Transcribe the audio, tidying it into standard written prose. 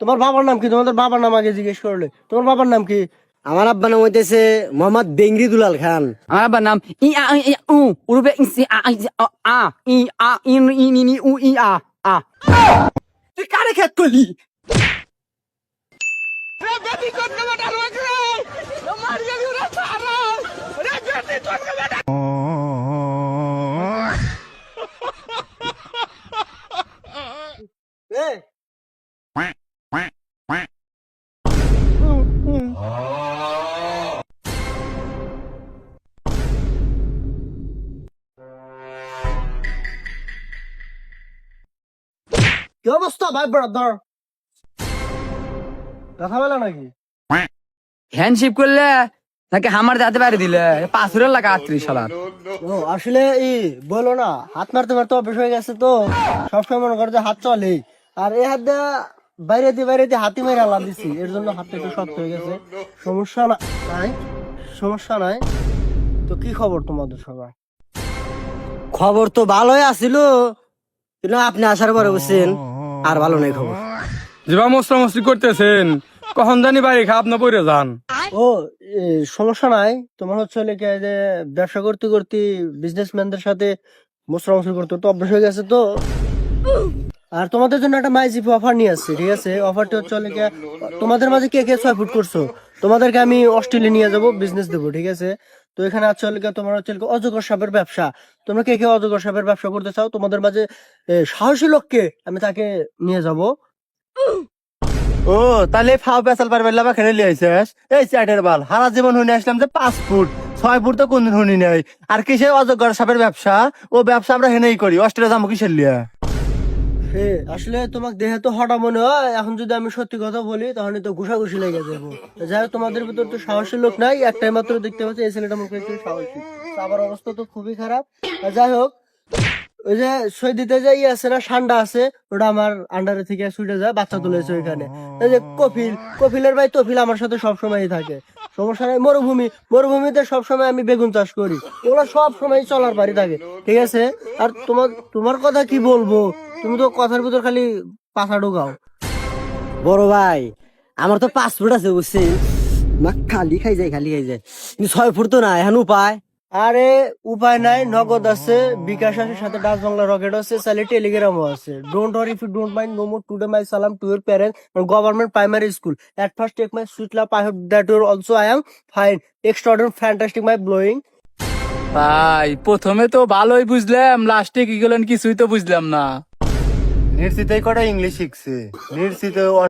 তোমার বাবার নাম কি? তোমাদের বাবার নাম আগে জিজ্ঞেস করলে। তোমার বাবার নাম কি? আমার আব্বার নাম হইতেছে মোহাম্মদ বেঙ্গরি দুলাল খান। আমার আব্বার নাম ই আ ই উ উরুবে EC a E a a E a in ই নি নি উ ই আ আ। তুই কারে খেত করলি? এ কি অবস্থা ভাই ব্রাদার? কথা বলে নাকি? হ্যান্ডশিপ করলে নাকি হামার যাতে পারে দিলে পাঁচুরের লাগা 38 সালার। ও আসলে বলো না, হাত মারতে মারতে অভ্যেস হয়ে গেছে তো সবসময় মনে করো যে হাত চলেই। আর এই হাত দিয়ে বাইরে দিয়ে হাতি মেরে আলাদা দিছি, এর জন্য হাতটা একটু শক্ত হয়ে গেছে। সমস্যা নাই, সমস্যা নাই। তো কি খবর তোমাদের সবার? খবর তো ভালোই আছিল, কিন্তু আপনি আসার পরে বুঝছেন আর ভালো নাই খবর। যেবা মশরামশরি করতেছেন, কখন জানি বাড়ি খাপ না পড়ে যান। ও সমস্যা নাই। তোমার হচ্ছে লেগে যে ব্যবসা করতে করতে বিজনেসম্যানদের সাথে মুসরামসরি করতে তো অভ্যাস হয়ে গেছে তো। আর তোমাদের জন্য একটা মাইজিপি অফার নিয়ে আসছি, ঠিক আছে? অফারটা হচ্ছে লেগে তোমাদের মাঝে কে কে 6 ফুট করছো তোমাদেরকে আমি অস্ট্রেলিয়া নিয়ে যাবো, বিজনেস দেবো, ঠিক আছে? তো এখানে আছে লেগে তোমার হচ্ছে অজগর সাপের ব্যবসা। তোমরা কে কে অজগর সাপের ব্যবসা করতে চাও? তোমাদের মাঝে সাহসী লোককে আমি তাকে নিয়ে যাব। ও তাহলে ফাও পেছাল পারবে লাভা খেলে লিয়েছিস? এই চ্যাটের বাল হারা জীবন শুনে আসলাম যে 5 ফুট 6 ফুট তো কোনদিন শুনি নাই। আর কিসে অজগর সাপের ব্যবসা? ও ব্যবসা আমরা হেনেই করি, অস্ট্রেলিয়া যাবো কিসের লিয়া? আসলে তোমাকে দেখে তো হঠাৎ মনে হয়, এখন যদি আমি সত্যি কথা বলি তাহলে তো ঘুষাঘুষি লেগে যাবো। যাই হোক, তোমাদের ভিতর তো সাহসী লোক নাই, একটাই মাত্র দেখতে পাচ্ছি এই ছেলেটা মুখে একটু সাহসী। তো আমার অবস্থা তো খুবই খারাপ। যাই হোক, ওই যে সই দিতে যে আছে না, ঠান্ডা আছে, ওটা আমার আন্ডারে থেকে ছুটে যায়, বাচ্চা তুলেছে ওইখানে। এই যে কপিলের ভাই তফিল আমার সাথে সবসময়ই থাকে। সমস্যা নাই। মরুভূমিতে সবসময় আমি বেগুন চাষ করি, ওগুলো সব সময় চলার বাড়ি থাকে, ঠিক আছে? আর তোমার কথা কি বলবো, তুমি তো কথার ভিতর খালি পাছা ঢোকাও। বড় ভাই, আমার তো 5 ফুট আছে বুঝছেন, মা খালি খাই যায় কিন্তু 6 ফুট তো না, এখন উপায়। আরে উপায় নাই, নগদ আছে, বিকাশ আছে, সাথে ডাচ বাংলা রকেট আছে, চাইলে টেলিগ্রামও আছে। Don't worry if you don't mind, no more today my সালাম to your parents government primary school at first take my sweet love, I hope that your also I am fine extraordinary fantastic my blowing. ভাই প্রথমে তো ভালোই বুঝলাম, লাস্টে কি গেলেন কিছুই তো বুঝলাম না। নিশ্চিতই কটা ইংলিশ শিখছে, নিশ্চিত